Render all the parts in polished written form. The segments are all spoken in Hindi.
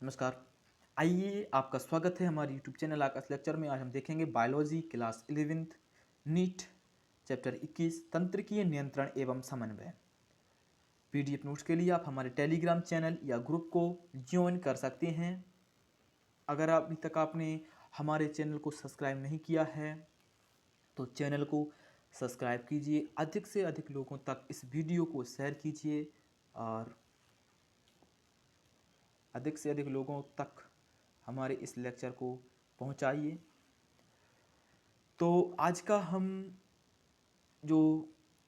नमस्कार। आइए आपका स्वागत है हमारे यूट्यूब चैनल आकाश लेक्चर में। आज हम देखेंगे biology class 11th NEET chapter 21 तंत्रिकीय नियंत्रण एवं समन्वय। पीडीएफ नोट्स के लिए आप हमारे टेलीग्राम चैनल या ग्रुप को ज्वाइन कर सकते हैं। अगर अभी तक आपने हमारे चैनल को सब्सक्राइब नहीं किया है तो चैनल को सब्सक्राइब कीजिए, अधिक से अधिक लोगों तक इस वीडियो को शेयर कीजिए और अधिक से अधिक लोगों तक हमारे इस लेक्चर को पहुंचाइए। तो आज का हम जो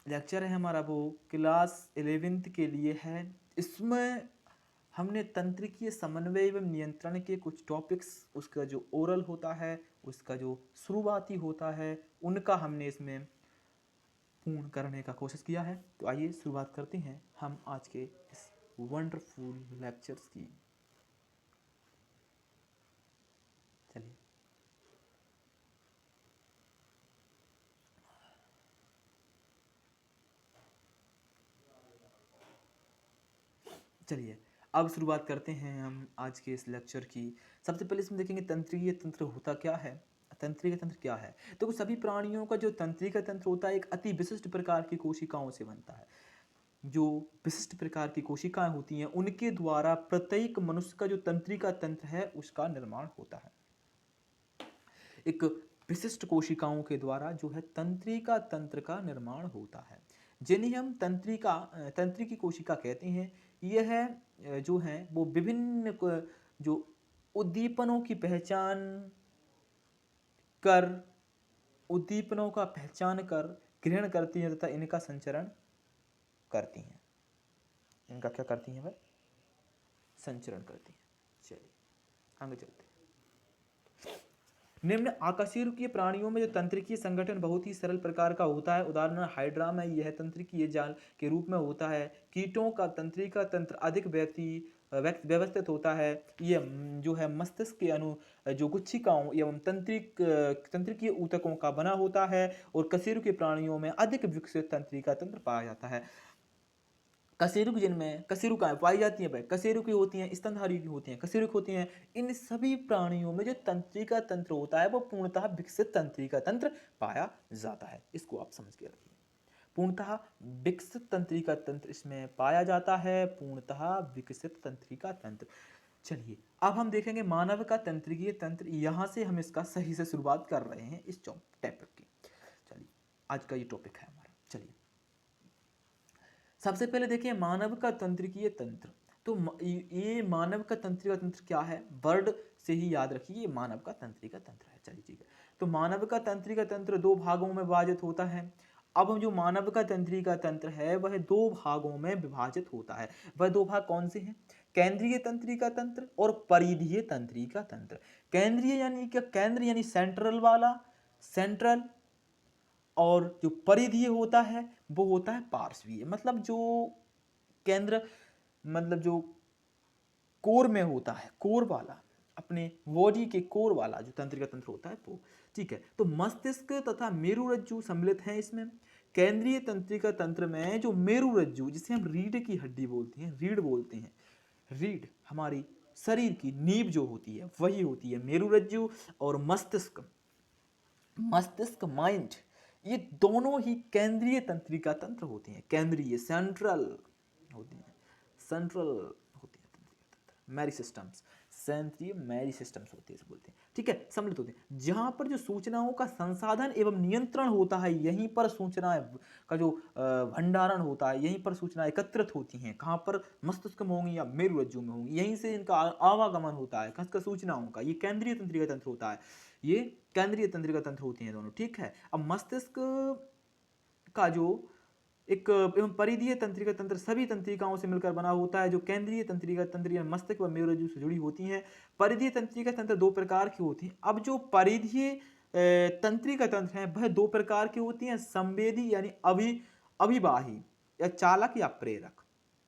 लेक्चर है हमारा वो क्लास 11th के लिए है। इसमें हमने तंत्रिकीय समन्वय एवं नियंत्रण के कुछ टॉपिक्स, उसका जो ओरल होता है, उसका जो शुरुआती होता है, उनका हमने इसमें पूर्ण करने का कोशिश किया है। तो आइए शुरुआत करते हैं हम आज के इस वंडरफुल लेक्चर्स की। चलिए चलिए अब शुरुआत करते हैं हम आज के इस लेक्चर की। सबसे पहले इसमें देखेंगे तंत्रिकीय तंत्र होता क्या है। तंत्रिकीय तंत्र क्या है? तो सभी प्राणियों का जो तंत्रिका तंत्र होता है एक अति विशिष्ट प्रकार की कोशिकाओं से बनता है। जो विशिष्ट प्रकार की कोशिकाएं होती हैं उनके द्वारा प्रत्येक मनुष्य का जो तंत्रिका तंत्र है उसका निर्माण होता है। एक विशिष्ट कोशिकाओं के द्वारा जो है तंत्रिका तंत्र का निर्माण होता है, जिन्हें हम तंत्रिकी कोशिका कहते हैं। यह जो है वो विभिन्न जो उद्दीपनों की पहचान कर उद्दीपनों का पहचान कर ग्रहण करती हैं तथा इनका संचरण करती हैं। इनका क्या करती हैं भाई? संचरण करती हैं। चलिए आगे चलते हैं। निम्न आकशेरुकीय प्राणियों में जो तंत्रिकीय संगठन बहुत ही सरल प्रकार का होता है। उदाहरण हाइड्रा में यह तंत्रिकीय जाल के रूप में होता है। कीटों का तंत्रिका तंत्र अधिक व्यवस्थित होता है। ये जो है मस्तिष्क के अनु जो गुच्छिकाओं एवं तंत्रिकीय ऊतकों का बना होता है और कशेरुकीय प्राणियों में अधिक विकसित तंत्रिका तंत्र पाया जाता है। कशेरुक जिनमें कशेरुकाएं पाई जाती हैं भाई, कशेरुकी होती हैं, स्तनधारी की होती हैं, कशेरुक होती हैं। इन सभी प्राणियों में जो तंत्रिका तंत्र होता है वो पूर्णतः विकसित तंत्रिका तंत्र पाया जाता है। इसको आप समझ के रखिए। पूर्णतः विकसित तंत्रिका तंत्र इसमें पाया जाता है। पूर्णतः विकसित तंत्रिका तंत्र। चलिए अब हम देखेंगे मानव का तंत्रिकीय तंत्र। यहां से हम इसका सही से शुरुआत कर रहे हैं इस टॉपिक की। चलिए आज का ये टॉपिक है हमारा। चलिए सबसे पहले देखिए मानव का तंत्रिकीय तंत्र। तो ये मानव का तंत्रिका तंत्र क्या है? वर्ड से ही याद रखिए, ये मानव का तंत्रिका तंत्र है। चलिए ठीक है। तो मानव का तंत्रिका तंत्र दो भागों में विभाजित होता है। अब जो मानव का तंत्रिका तंत्र है वह दो भागों में विभाजित होता है। वह दो भाग कौन से हैं? केंद्रीय तंत्रिका तंत्र और परिधीय तंत्रिका तंत्र। केंद्रीय यानी क्या? केंद्र यानी सेंट्रल वाला, सेंट्रल। और जो परिधीय होता है वो होता है पार्श्वीय। मतलब जो केंद्र, मतलब जो कोर में होता है, कोर वाला, अपने बॉडी के कोर वाला जो तंत्रिका तंत्र होता है वो। ठीक है। तो मस्तिष्क तथा मेरुरज्जु सम्मिलित हैं इसमें। केंद्रीय तंत्रिका तंत्र में जो मेरुरज्जु, जिसे हम रीढ़ की हड्डी बोलते हैं, रीढ़ बोलते हैं, रीढ़ हमारी शरीर की नींव जो होती है वही होती है मेरुरज्जु। और मस्तिष्क, मस्तिष्क माइंड, ये दोनों ही केंद्रीय तंत्रिका तंत्र होते हैं। केंद्रीय सेंट्रल होती हैं, सेंट्रल होती है तंत्रिका तंत्र। मैरी सिस्टम्स, सेंट्रीय मैरी सिस्टम्स होती है बोलते हैं। ठीक है, सम्मिलित होते हैं। जहां पर जो सूचनाओं का संसाधन एवं नियंत्रण होता है, यहीं पर सूचनाएं का जो भंडारण होता है, यहीं पर सूचनाएं एकत्रित होती हैं। कहां पर? मस्तिष्क में होंगी या मेरुरज्जु में होंगी। यहीं से इनका आवागमन होता है का सूचनाओं का। ये केंद्रीय तंत्रिका तंत्र होता है। ये केंद्रीय तंत्रिका तंत्र होती हैं दोनों। ठीक है। अब मस्तिष्क का जो एक एवं परिधीय तंत्रिका तंत्र सभी तंत्रिकाओं से मिलकर बना होता है। जो केंद्रीय तंत्रिका तंत्र या मस्तिष्क व मेरुरज्जु से जुड़ी होती हैं। परिधीय तंत्रिका तंत्र दो प्रकार की होती हैं। अब जो परिधीय तंत्रिका तंत्र है वह दो प्रकार की होती हैं। संवेदी यानी अभिवाही या चालक या प्रेरक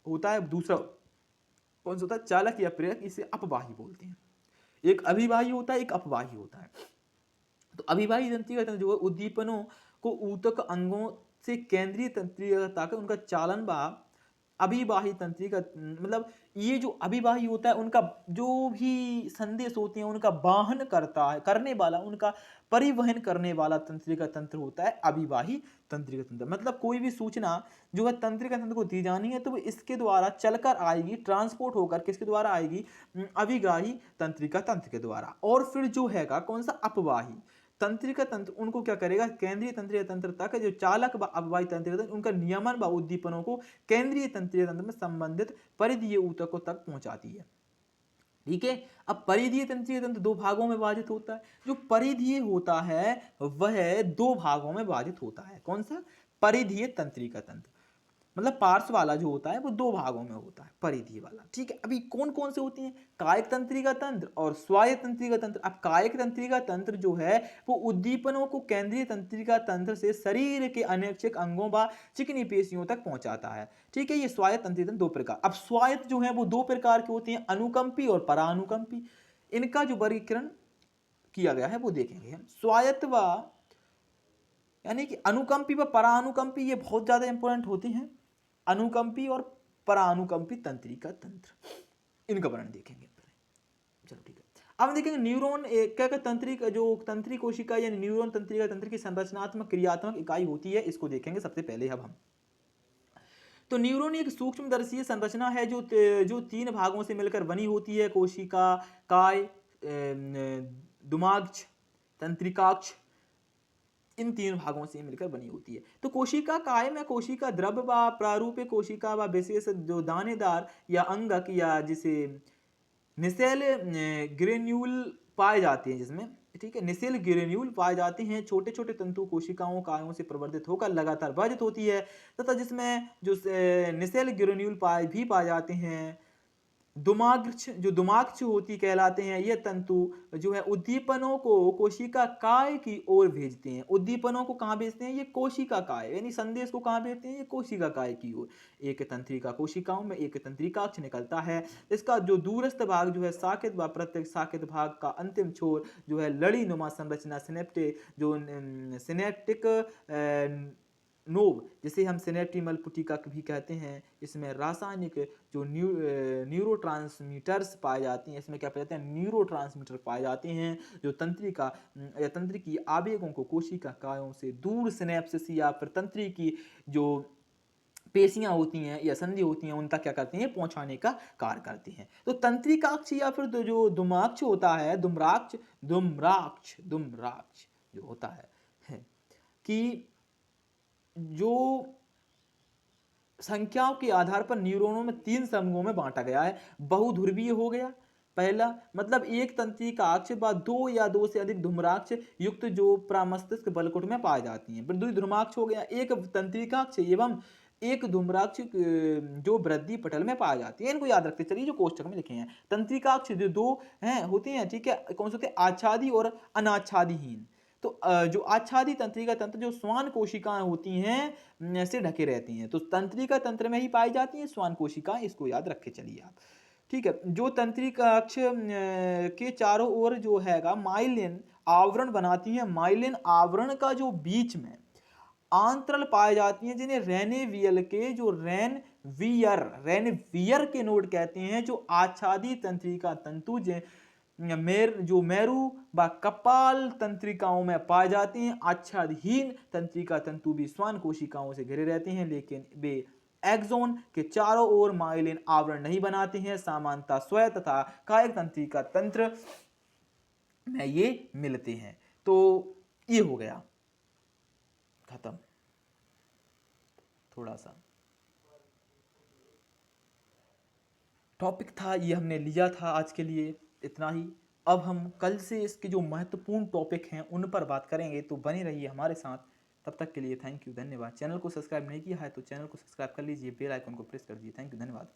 होता है। दूसरा कौन सा होता है? चालक या प्रेरक। इसे अपवाही बोलते हैं। एक अभिवाही होता है, एक अपवाही होता है। तो अभिवाही तंत्रिका तंत्र जो है उद्दीपनों को ऊतक अंगों से केंद्रीय तंत्रिका तक उनका चालन व अभिवाही तंत्रिका मतलब ये जो अभिवाही होता है उनका जो भी संदेश होते हैं उनका वाहन करता है, करने वाला, उनका परिवहन करने वाला तंत्रिका तंत्र होता है अभिवाही तंत्रिका तंत्र। मतलब कोई भी सूचना जो है तंत्रिका तंत्र को दी जानी है तो वो इसके द्वारा चलकर आएगी, ट्रांसपोर्ट होकर किसके द्वारा आएगी, अभिवाही तंत्रिका तंत्र के द्वारा। और फिर जो हैगा कौन सा, अपवाही तंत्रिका तंत्र, उनको क्या करेगा, केंद्रीय तंत्रिका तंत्र तक जो चालक व अपवाही तंत्रिका तंत्र उनका नियमन व उद्दीपनों को केंद्रीय तंत्रिका तंत्र में संबंधित परिधीय ऊतकों तक पहुंचाती है। ठीक है। अब परिधीय तंत्रिका तंत्र दो भागों में विभाजित होता है। जो परिधीय होता है वह दो भागों में विभाजित होता है। कौन सा, परिधीय तंत्रिका तंत्र, मतलब पार्श्व वाला जो होता है वो दो भागों में होता है, परिधीय वाला। ठीक है। अभी कौन कौन से होती हैं, कायिक तंत्रिका तंत्र और स्वायत्त तंत्रिका तंत्र। अब कायिक तंत्रिका तंत्र जो है वो उद्दीपनों को केंद्रीय तंत्रिका तंत्र से शरीर के अनैच्छिक अंगों व चिकनी पेशियों तक पहुंचाता है। ठीक है। ये स्वायत्त तंत्रिका तंत्र दो प्रकार। अब स्वायत्त जो है वो दो प्रकार के होते हैं, अनुकंपी और परानुकंपी। इनका जो वर्गीकरण किया गया है वो देखेंगे हम। स्वायत्त व यानी कि अनुकंपी व परानुकंपी ये बहुत ज्यादा इंपॉर्टेंट होते हैं। अनुकंपी और परानुकंपी तंत्रिका तंत्र, इनका वर्णन देखेंगे। चलो ठीक है। अब हम देखेंगे न्यूरॉन क्या तंत्रिका, जो तंत्री कोशिका यानी न्यूरॉन तंत्रिका तंत्र की संरचनात्मक क्रियात्मक इकाई होती है, इसको देखेंगे सबसे पहले। अब हम तो न्यूरॉन एक सूक्ष्मदर्शीय संरचना है जो तीन भागों से मिलकर बनी होती है, कोशिका काय, दुमाग्छ, तंत्रिकाक्ष, इन तीन भागों से मिलकर बनी होती है। तो कोशिका काय में कोशिका द्रव्य व प्रारूपिक कोशिका व विशेष जो दानेदार या अंगक या जिसे निसेल ग्रेन्यूल पाए जाते हैं, जिसमें ठीक है निसेल ग्रेन्यूल पाए जाते हैं, छोटे छोटे तंतु कोशिकाओं कायों से प्रवर्धित होकर लगातार विभाजित होती है, तथा जिसमें जो निसेल ग्रेन्यूल पाए जाते हैं। दुमाग्छ, जो दुमाग्छ होती कहलाते हैं, ये तंतु जो है उद्दीपनों को कोशिका काय की ओर भेजते हैं। उद्दीपनों को कहाँ भेजते हैं, ये कोशिका काय, यानी संदेश को कहाँ भेजते हैं, ये कोशिका काय की ओर। एक तंत्रिका कोशिकाओं में एक तंत्रिकाक्ष निकलता है। इसका जो दूरस्थ भाग जो है साकित व प्रत्येक साकित भाग का अंतिम छोर जो है लड़ी नुमा संरचना सिनेप्टिक नोब, जिसे हम सिनेप्टिमल पुटिका भी कहते हैं। इसमें रासायनिक जो न्यूरोट्रांसमीटर्स पाए जाते हैं, इसमें क्या पाए जाते हैं, न्यूरोट्रांसमीटर पाए जाते हैं, जो तंत्रिका या तंत्रिकी आवेगों को कोशिका कायों से दूर सिनेप्सिस या फिर तंत्रिकी जो पेशियां होती हैं या संधि होती हैं उन तक क्या करती हैं, पहुंचाने का कार्य करती हैं। तो तंत्रिकाक्ष या फिर जो दुमाक्ष होता है, दुम्राक्ष जो होता है कि जो संख्याओं के आधार पर न्यूरॉनों में तीन समूहों में बांटा गया है। बहुध्रुवीय हो गया पहला, मतलब एक तंत्रिकाक्ष व दो या दो से अधिक धूम्राक्ष युक्त जो प्रामस्तिष्क बलकुट में पाए जाती हैं। द्विध्रुमाक्ष हो गया, एक तंत्रिकाक्ष एवं एक धूम्राक्ष जो वृद्धि पटल में पाए जाती है। इनको याद रखते चलिए जो कोष्टक में लिखे हैं। तंत्रिकाक्ष जो दो हैं होते हैं, ठीक है, कौन से होते हैं, आच्छादी और अनाच्छादीहीन। तो जो आच्छादी तंत्रिका तंत्र जो श्वान कोशिकाएं होती हैं से ढके रहती हैं, तो तंत्रिका तंत्र में ही पाई जाती हैं श्वान कोशिकाएं, इसको याद रखे चलिए आप। ठीक है। जो तंत्रिकाक्ष के चारों ओर जो हैगा माइलिन आवरण बनाती है। माइलिन आवरण का जो बीच में आंतरल पाए जाती हैं, जिन्हें रेनेवियल के जो रेनवियर के नोड कहते हैं, जो आच्छादी तंत्रिका तंतु जो मेरु व कपाल तंत्रिकाओं में पाए जाते हैं। आच्छादहीन तंत्रिका तंतु भी श्वान कोशिकाओं से घिरे रहते हैं, लेकिन वे एक्सोन के चारों ओर माइलिन आवरण नहीं बनाते हैं। सामान्यतः स्वय तथा कायिक तंत्रिका तंत्र में ये मिलते हैं। तो ये हो गया खत्म, थोड़ा सा टॉपिक था ये, हमने लिया था आज के लिए इतना ही। अब हम कल से इसके जो महत्वपूर्ण टॉपिक हैं उन पर बात करेंगे, तो बने रहिए हमारे साथ। तब तक के लिए थैंक यू, धन्यवाद। चैनल को सब्सक्राइब नहीं किया है तो चैनल को सब्सक्राइब कर लीजिए, बेल आइकन को प्रेस कर दीजिए। थैंक यू, धन्यवाद।